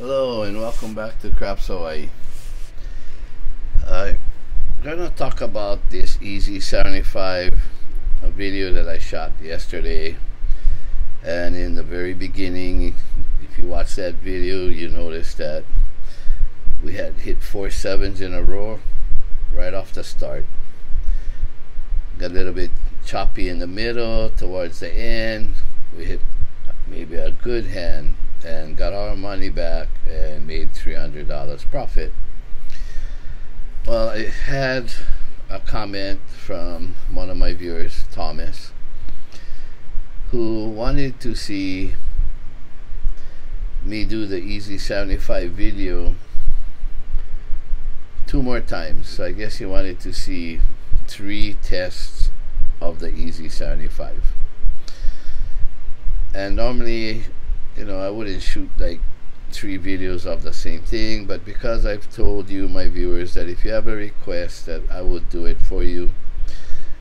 Hello and welcome back to Craps Hawaii. I'm gonna talk about this Easy 75 video that I shot yesterday. And in the very beginning, if you watch that video, you notice that we had hit 4 7s in a row right off the start. Got a little bit choppy in the middle. Towards the end, we hit maybe a good hand and got our money back and made $300 profit. Well, I had a comment from one of my viewers, Thomas, who wanted to see me do the Easy 75 video 2 more times. So I guess he wanted to see 3 tests of the Easy 75. And normally, you know, I wouldn't shoot like 3 videos of the same thing, but because I've told you, my viewers, that if you have a request, that I would do it for you,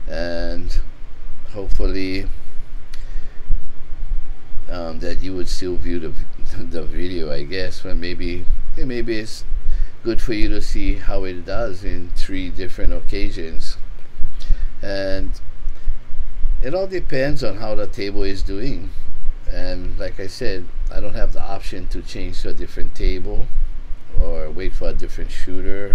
and hopefully that you would still view the video, I guess. Well, maybe it's good for you to see how it does in 3 different occasions, and it all depends on how the table is doing. And like I said, I don't have the option to change to a different table or wait for a different shooter,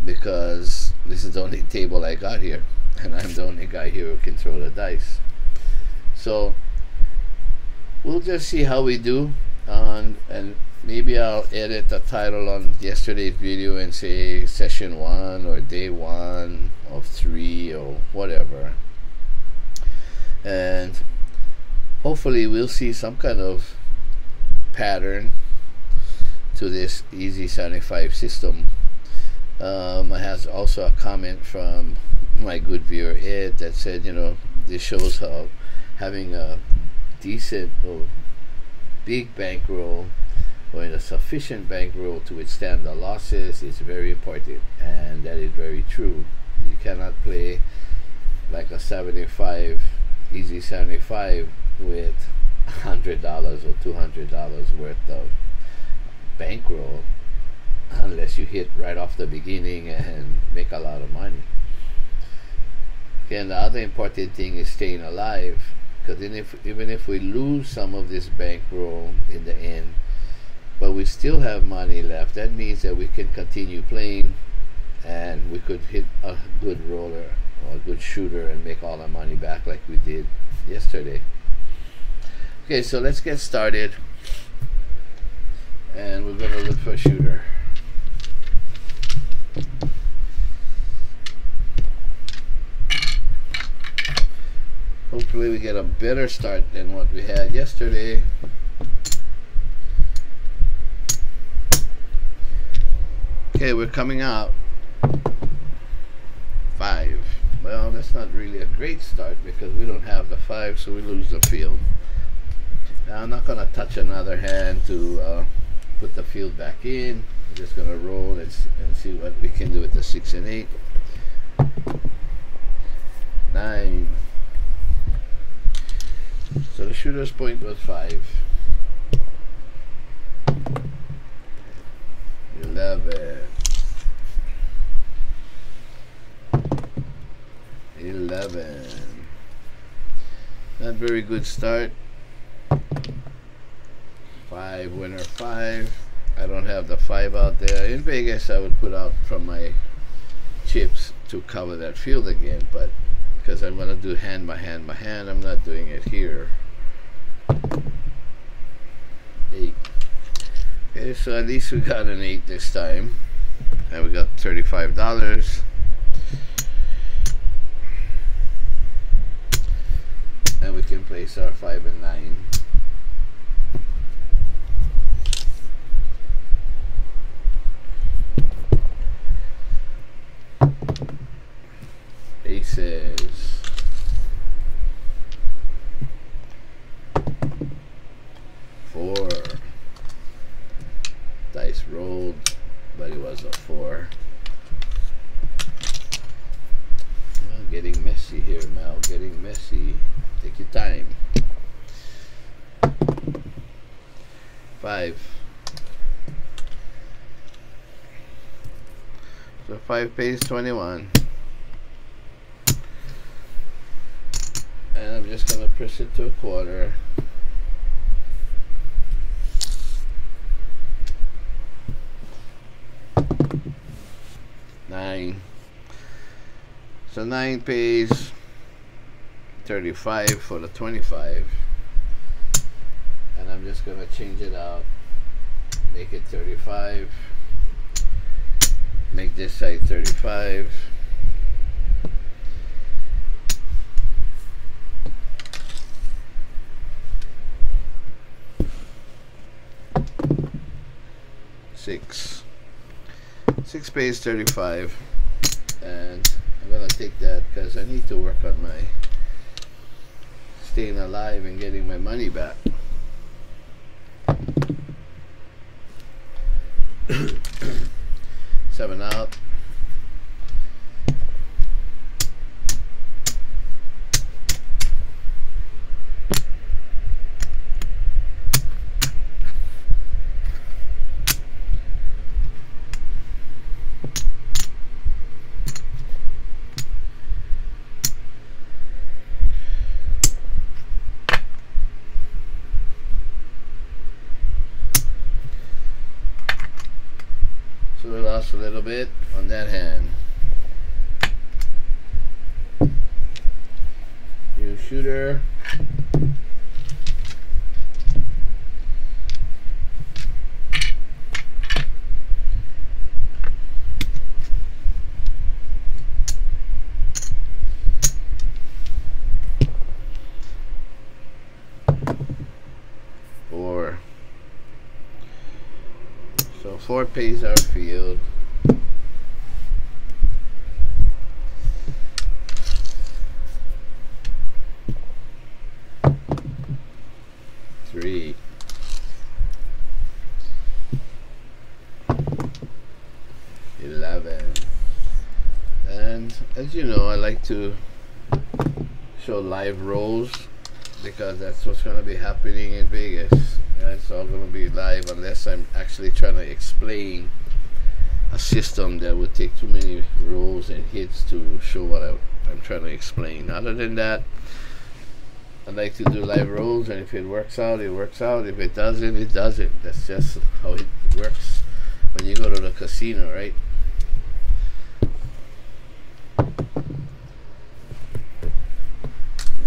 because this is the only table I got here, and I'm the only guy here who can throw the dice. So we'll just see how we do on, and maybe I'll edit the title on yesterday's video and say session 1 or day 1 of 3 or whatever, and hopefully we'll see some kind of pattern to this Easy 75 system. I have also a comment from my good viewer Ed that said, you know, this shows how having a decent or big bankroll, or a sufficient bankroll to withstand the losses, is very important, and that is very true. You cannot play like a 75 Easy 75 with $100 or $200 worth of bankroll unless you hit right off the beginning and make a lot of money. Again, the other important thing is staying alive, because even if we lose some of this bankroll in the end, but we still have money left, that means that we can continue playing and we could hit a good roller or a good shooter and make all our money back like we did yesterday. Okay, so let's get started, and we're going to look for a shooter. Hopefully we get a better start than what we had yesterday. Okay, we're coming out 5. Well, that's not really a great start because we don't have the 5, so we lose the field. Now I'm not going to touch another hand to put the field back in. I'm just going to roll and see what we can do with the 6 and 8. 9. So the shooter's point was 5. 11. 11. Not very good start. 5, winner 5. I don't have the 5 out there. In Vegas, I would put out from my chips to cover that field again, but because I'm going to do hand by hand by hand, I'm not doing it here. 8. Okay, so at least we got an 8 this time, and we got $35. And we can place our 5 and 9. Aces. 4. Dice rolled, but it was a 4. Well, getting messy here, Mel. Getting messy. Take your time. 5. So 5 pays 21. And I'm just gonna press it to a quarter. Nine. So 9 pays 35 for the 25. And I'm just gonna change it out. Make it 35. Make this side 35. Six pays 35, and I'm gonna take that because I need to work on my staying alive and getting my money back. Seven out. So we lost a little bit on that hand. New shooter. So 4 pays our field. Three. And as you know, I like to show live rolls because that's what's going to be happening in Vegas. It's all going to be live unless I'm actually trying to explain a system that would take too many rolls and hits to show what I'm trying to explain. Other than that, I like to do live rolls, and if it works out, it works out. If it doesn't, it doesn't. That's just how it works when you go to the casino, right?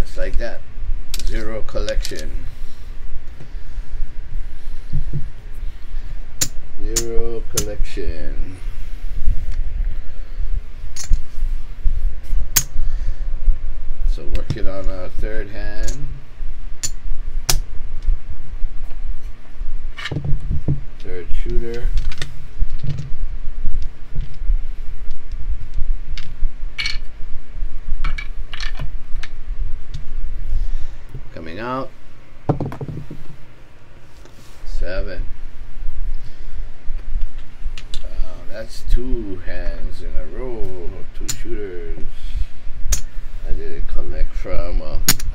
Just like that. Zero collection. Zero collection. So working on our third hand. Third shooter. Coming out. 7. That's 2 hands in a row, 2 shooters. I didn't collect from,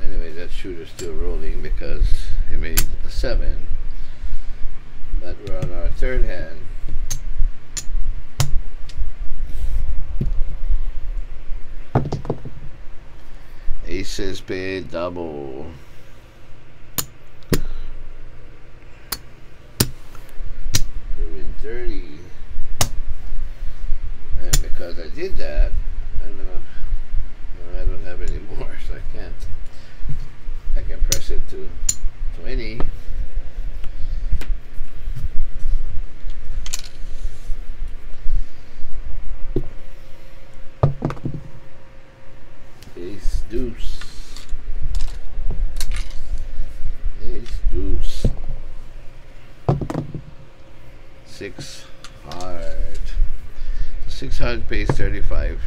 anyway, that shooter's still rolling because he made a 7. But we're on our third hand. Aces paid double. We win 30. And because I did that, I don't have any more, so I can press it to 20. Ace deuce. Ace deuce. 6 hard. 6 hard pays 35.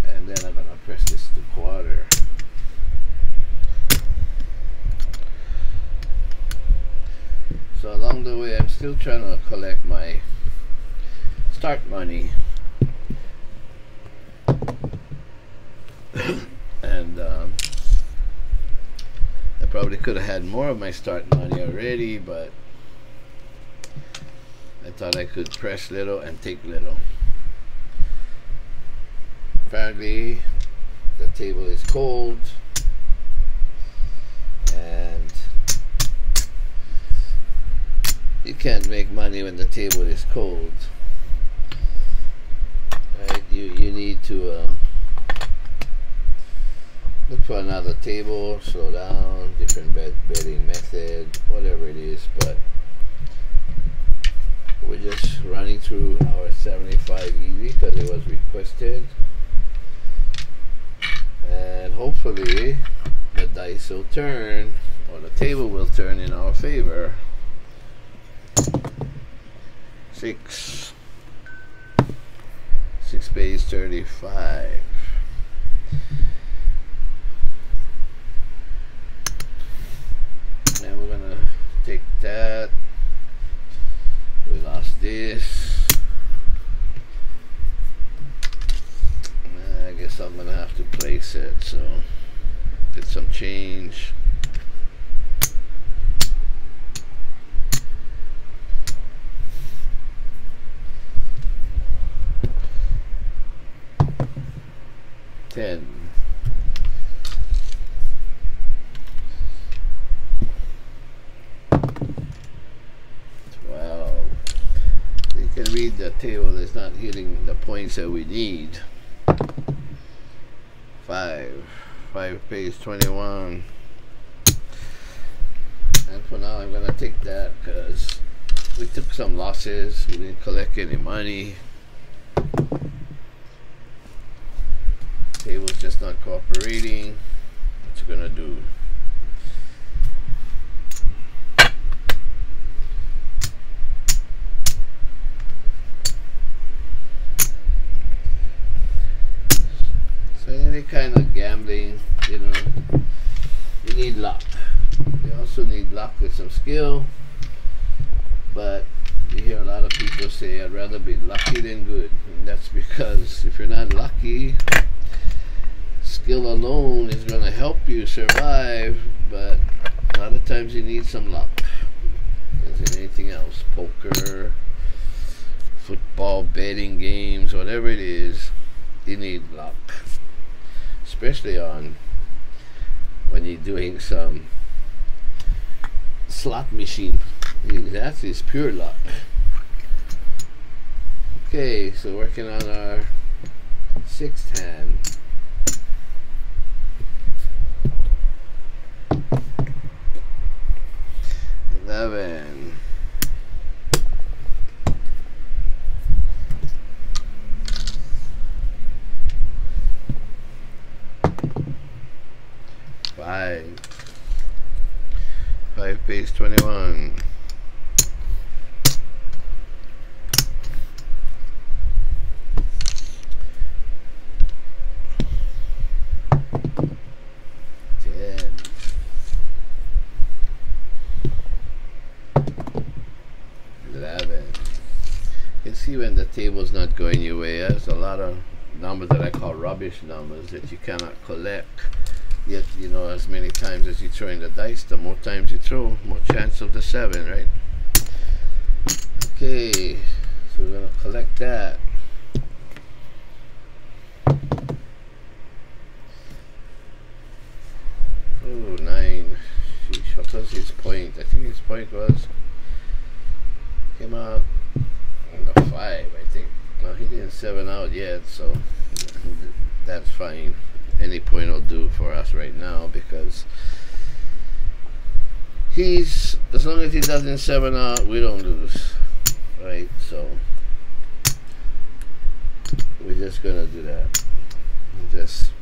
And then I'm gonna press this to quarter. So along the way, I'm still trying to collect my start money. And I probably could have had more of my start money already, but I I thought I could press little and take little. Apparently the table is cold, and you can't make money when the table is cold, right? You need to look for another table, slow down, different betting method, whatever it is. But we're just running through our 75 easy because it was requested, and hopefully the dice will turn, or the table will turn in our favor. 6 pays 35. And we're gonna take that. We lost this. I guess I'm gonna have to place it, so get some change. $10. You can read the table, it's not hitting the points that we need. 5 pays 21. And for now I'm gonna take that because we took some losses, we didn't collect any money. Table's just not cooperating. What you gonna do? So any kind of gambling, you know, you need luck. You also need luck with some skill. But you hear a lot of people say, I'd rather be lucky than good. And that's because if you're not lucky, skill alone is going to help you survive, but a lot of times you need some luck. As in anything else, poker, football, betting games, whatever it is, you need luck. Especially on when you're doing some slot machine. That is pure luck. Okay, so working on our 6th hand. $11. $5 pays 21. See when the table's not going your way. There's a lot of numbers that I call rubbish numbers that you cannot collect. Yet, you know, as many times as you throw in the dice, the more times you throw, more chance of the 7, right? Okay, so we're gonna collect that. Oh, 9. Sheesh, what was his point? I think his point was came out on the 5, I think. Well, he didn't 7 out yet, so that's fine. Any point will do for us right now because he's, as long as he doesn't 7 out, we don't lose, right? So we're just gonna do that. We're just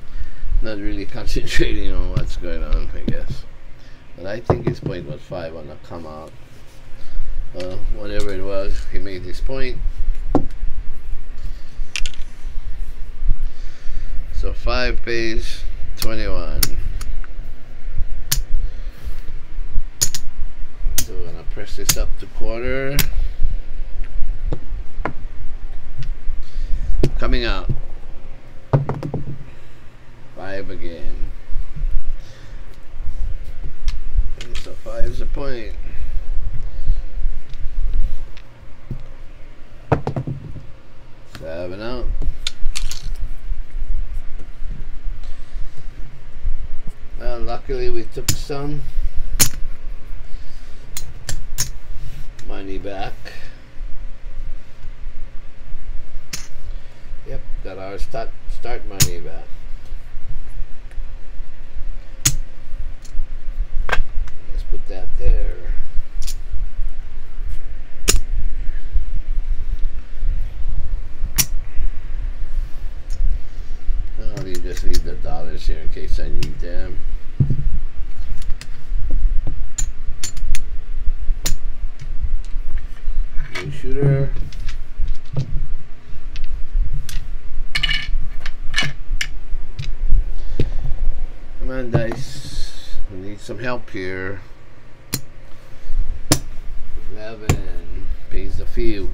not really concentrating on what's going on, I guess. But I think his point was 5 on the come out. Whatever it was, he made his point. So 5 pays 21. So we're gonna press this up to quarter. Coming out. 5 again. Okay, so 5's a point. 7 out. Well, luckily we took some money back. Yep, got our start money back. Let's put that there. I'll just leave the dollars here in case I need them. New shooter. Come on, dice. We need some help here. 11 pays the field.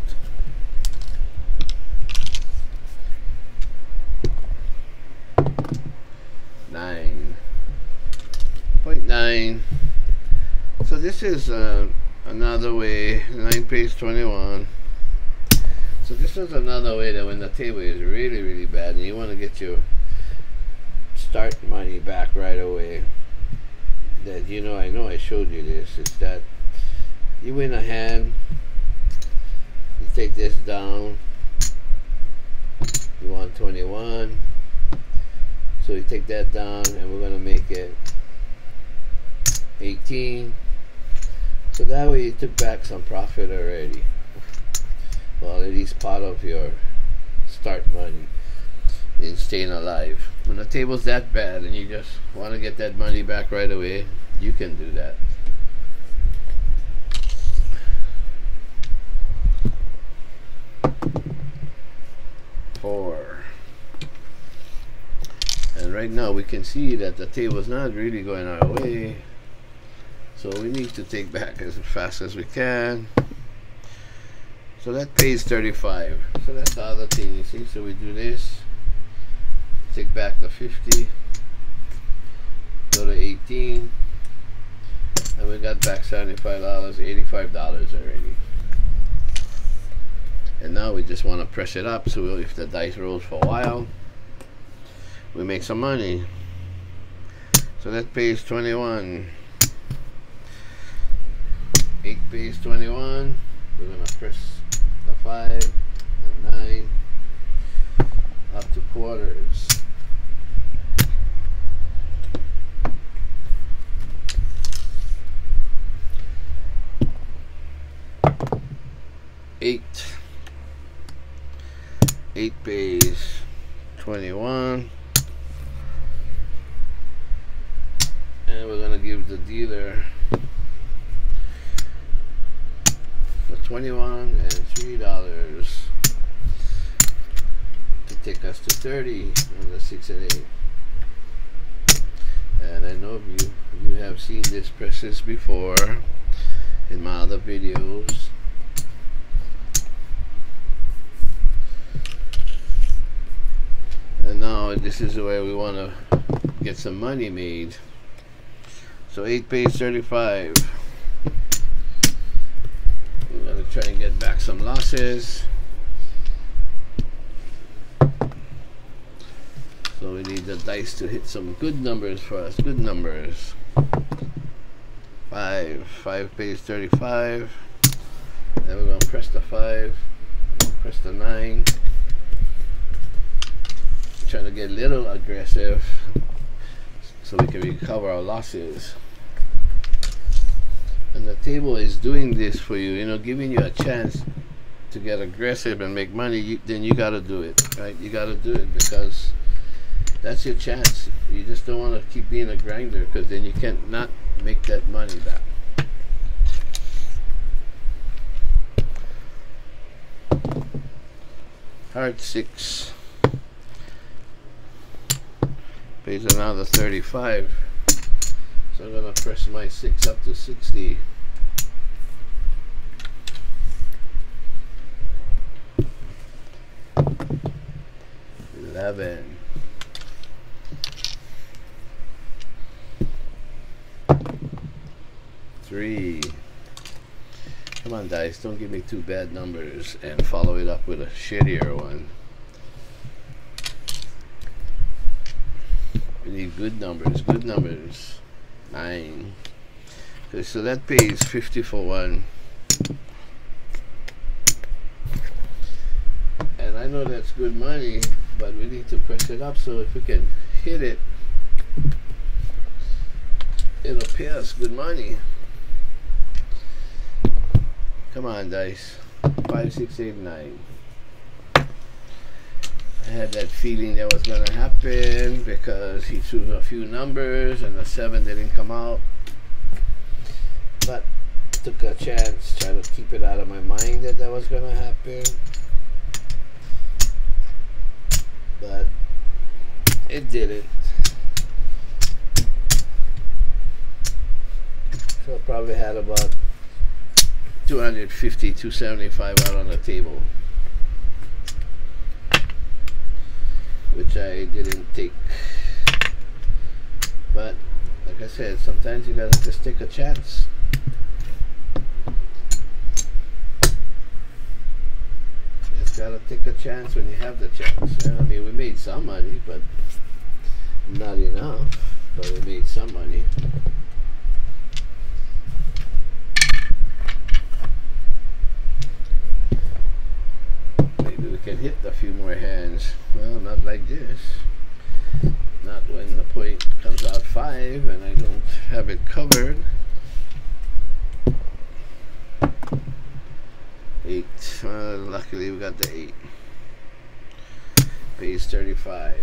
9.9. So this is another way. 9 pays 21. So this is another way that when the table is really, really bad and you want to get your start money back right away, that I know I showed you this, is that you win a hand, you take this down, you want 21, so you take that down and we're going to make it 18. So that way you took back some profit already. Well, at least part of your start money in staying alive. When the table's that bad and you just want to get that money back right away, you can do that. Four. And right now we can see that the table's not really going our way. So we need to take back as fast as we can. So that pays 35. So that's the other thing, you see. So we do this, take back the 50, go to 18, and we got back $75, $85 already. And now we just want to press it up, so if the dice rolls for a while, we make some money. So that pays 21. 8 pays 21. We're gonna press the 5, the 9, up to quarters. Eight pays 21. And we're gonna give the dealer the 21 and $3 to take us to 30 on the 6 and 8. And I know you have seen this process before in my other videos. And now this is where we want to get some money made. So 8 pays 35. We're going to try and get back some losses. So we need the dice to hit some good numbers for us. Good numbers. 5 pays 35. Then we're going to press the 5. Press the 9. Trying to get a little aggressive so we can recover our losses. And the table is doing this for you, giving you a chance to get aggressive and make money. Then you got to do it, right? You got to do it because that's your chance. You just don't want to keep being a grinder, because then you can't not make that money back. Heart 6 pays another 35. So I'm going to press my 6 up to 60. 11. 3. Come on, dice, don't give me two bad numbers and follow it up with a shittier one. need good numbers. Good numbers. 9. Okay, so that pays 50 for one. And I know that's good money, but we need to press it up, so if we can hit it, it'll pay us good money. Come on, dice. 5, 6, 8, 9. I had that feeling that was gonna happen because he threw a few numbers and the 7 didn't come out. But took a chance, try to keep it out of my mind that that was gonna happen. But it didn't. So I probably had about 250, 275 out on the table, which I didn't take. But like I said, sometimes you gotta just take a chance. Just gotta take a chance when you have the chance. I mean, we made some money, but not enough. But we made some money. Maybe we can hit a few more hands. Well, not like this. Not when the point comes out 5 and I don't have it covered. 8. Luckily we got the 8. Pays 35.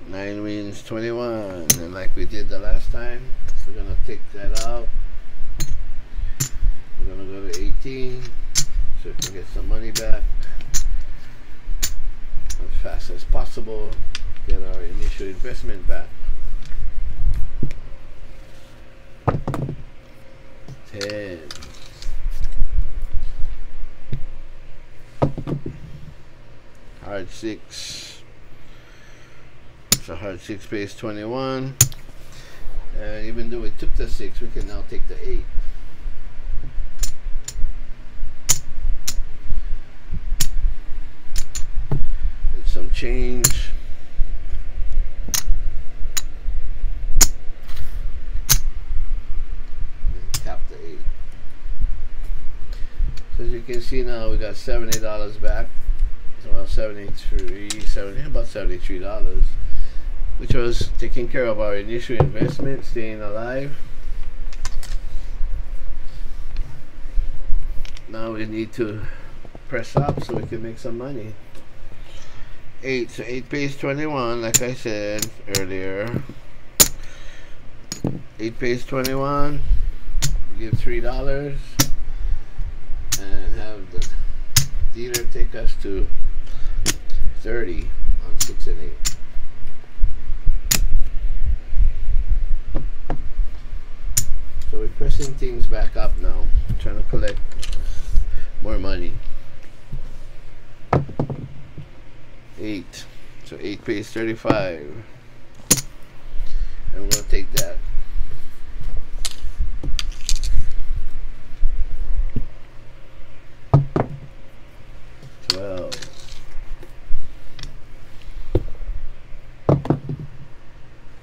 Nine means 21, and like we did the last time, we're gonna take that out. We're gonna go to 18 so we can get some money back as fast as possible, get our initial investment back. 10. Hard 6. So hard 6 pays 21. And even though we took the 6, we can now take the 8. Get some change. And tap the 8. So as you can see now, we got $70 back. Well, about $73, which was taking care of our initial investment, staying alive. Now we need to press up so we can make some money. 8, so 8 pays 21, like I said earlier. 8 pays 21. Give $3 and have the dealer take us to 30 on 6 and 8. So we're pressing things back up now, trying to collect more money. 8, so 8 pays 35, and we're gonna take that. 12.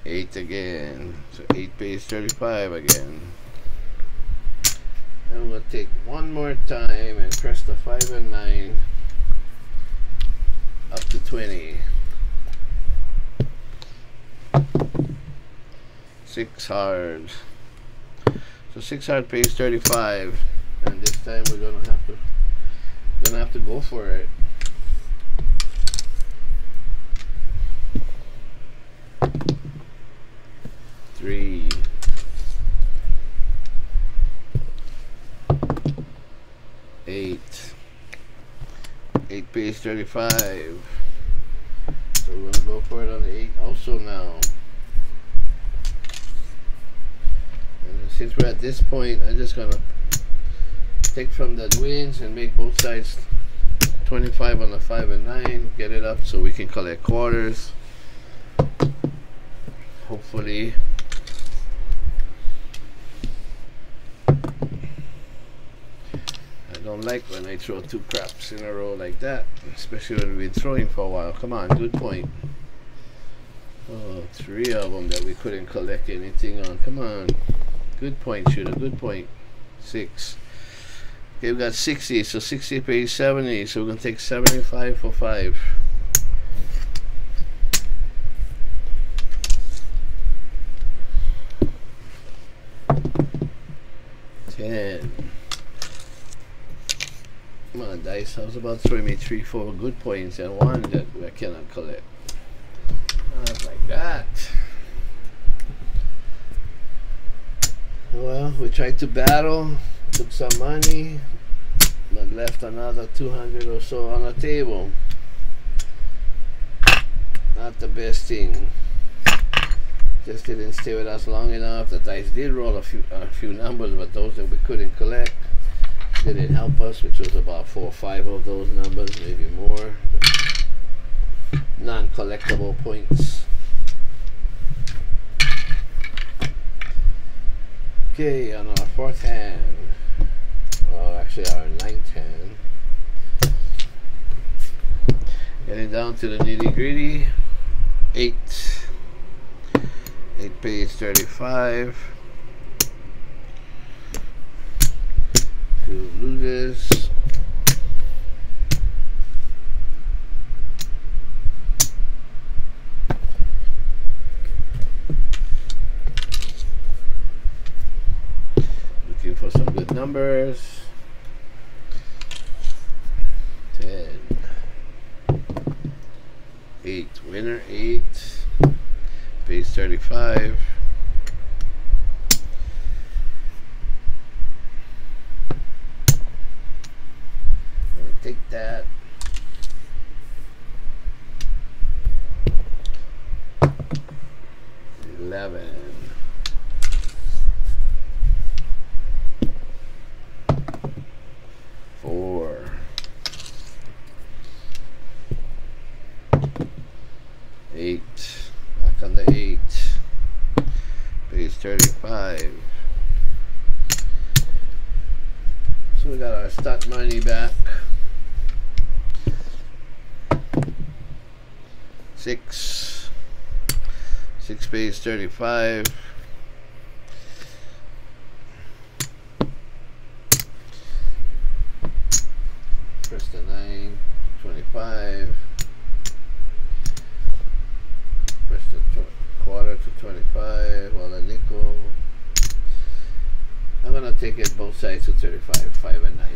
8 again, so 8 pays 35 again. And we'll take one more time and press the 5 and 9 up to 20. 6 hard. So 6 hard pays 35, and this time we're gonna have to go for it. 3. 8. 8 pays 35. So we're gonna go for it on the 8 also now. And since we're at this point, I'm just gonna take from the wins and make both sides 25 on the 5 and 9. Get it up so we can collect quarters. Hopefully. I don't like when I throw 2 craps in a row like that, especially when we've been throwing for a while. Come on, good point. Oh, 3 of them that we couldn't collect anything on. Come on. Good point, shooter. Good point. 6. Okay, we got 60. So 60 pays 70. So we're going to take 75 for 5. Come on, dice. I was about to throw me 3, 4 good points and 1 that I cannot collect. Not like that. Well, we tried to battle, took some money, but left another 200 or so on the table. Not the best thing. Just didn't stay with us long enough. The dice did roll a few numbers, but those that we couldn't collect didn't help us, which was about 4 or 5 of those numbers, maybe more. Non-collectible points. Okay, on our 4th hand, well, actually our 9th hand, getting down to the nitty gritty. 8 pays 35. 2 loses. Looking for some good numbers. 10. 8. Winner 8. Pays 35. Take that. 11. 4. 8. Back on the 8. Pays 35. So we got our stat money back. 6. 6 pays 35. Press the 9, 25. Press the quarter to 25. Well, the nickel. I'm gonna take it both sides to 35, 5 and 9.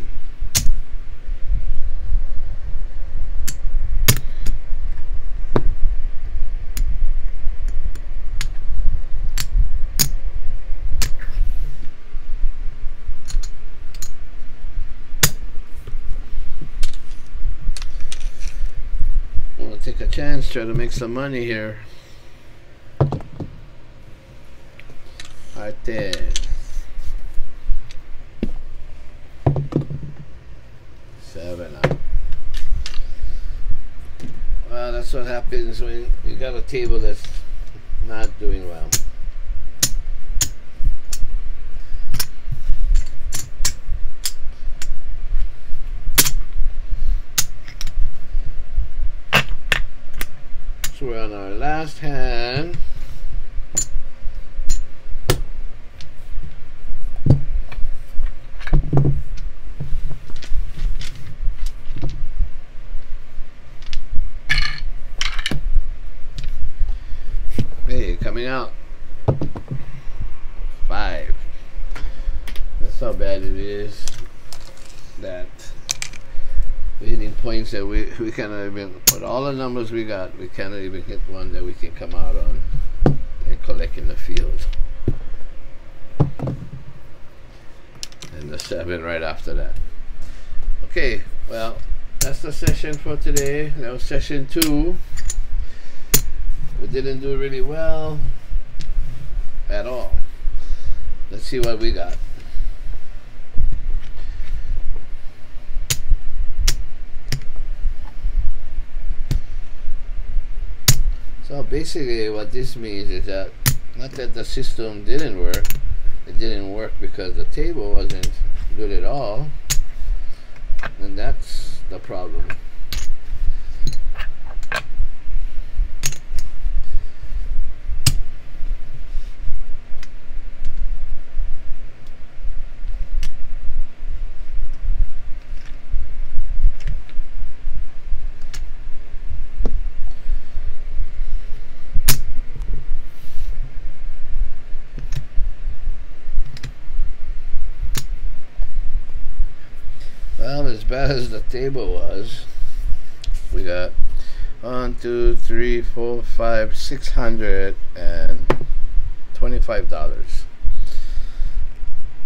Take a chance, try to make some money here. Right there. 7 up. Well, that's what happens when you got a table that's not doing well. So we're on our last hand. Hey, coming out. 5. That's how bad it is. That winning points that we cannot even, with all the numbers we got, we cannot even hit one that we can come out on and collect in the field. And the 7 right after that. Okay, well, that's the session for today. That was session 2. We didn't do really well at all. Let's see what we got. So basically what this means is that not that the system didn't work, it didn't work because the table wasn't good at all, and that's the problem. Well, as bad as the table was, we got $625.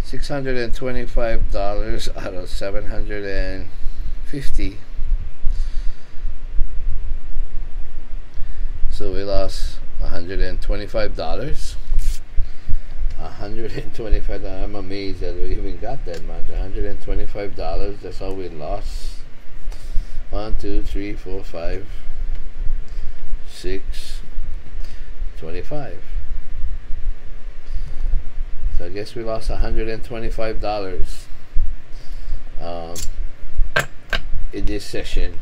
$625 out of 750. So we lost $125. $125. I'm amazed that we even got that much. $125. That's all we lost. 1, 2, 3, 4, 5, 6, 25. So I guess we lost $125 in this session.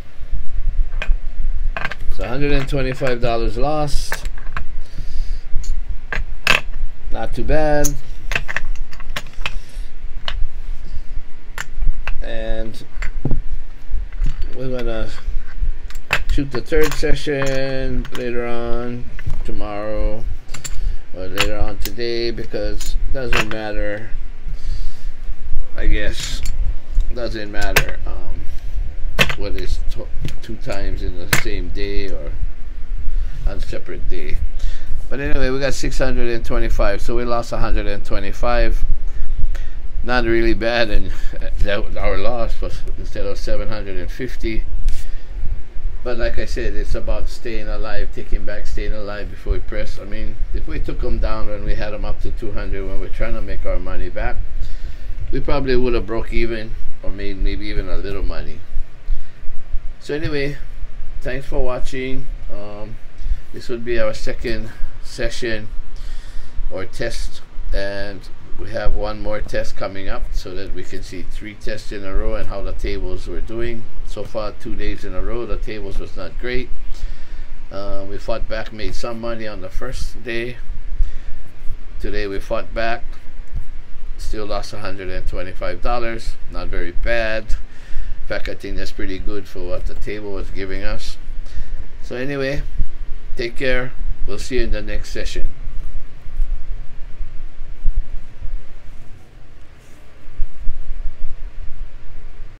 So $125 lost. Not too bad. And we're gonna shoot the third session later on tomorrow or later on today, because it doesn't matter, I guess. Doesn't matter what is two times in the same day or on a separate day. But anyway, we got 625, so we lost 125. Not really bad, and our loss was instead of 750. But like I said, it's about staying alive, taking back staying alive before we press. I mean, if we took them down when we had them up to 200 when we're trying to make our money back, we probably would have broke even or made maybe even a little money. So anyway, thanks for watching. This would be our second session or test, and we have one more test coming up so that we can see 3 tests in a row and how the tables were doing. So far 2 days in a row the tables was not great. We fought back, made some money on the first day. Today we fought back, still lost $125. Not very bad. In fact, I think that's pretty good for what the table was giving us. So anyway, take care. We'll see you in the next session.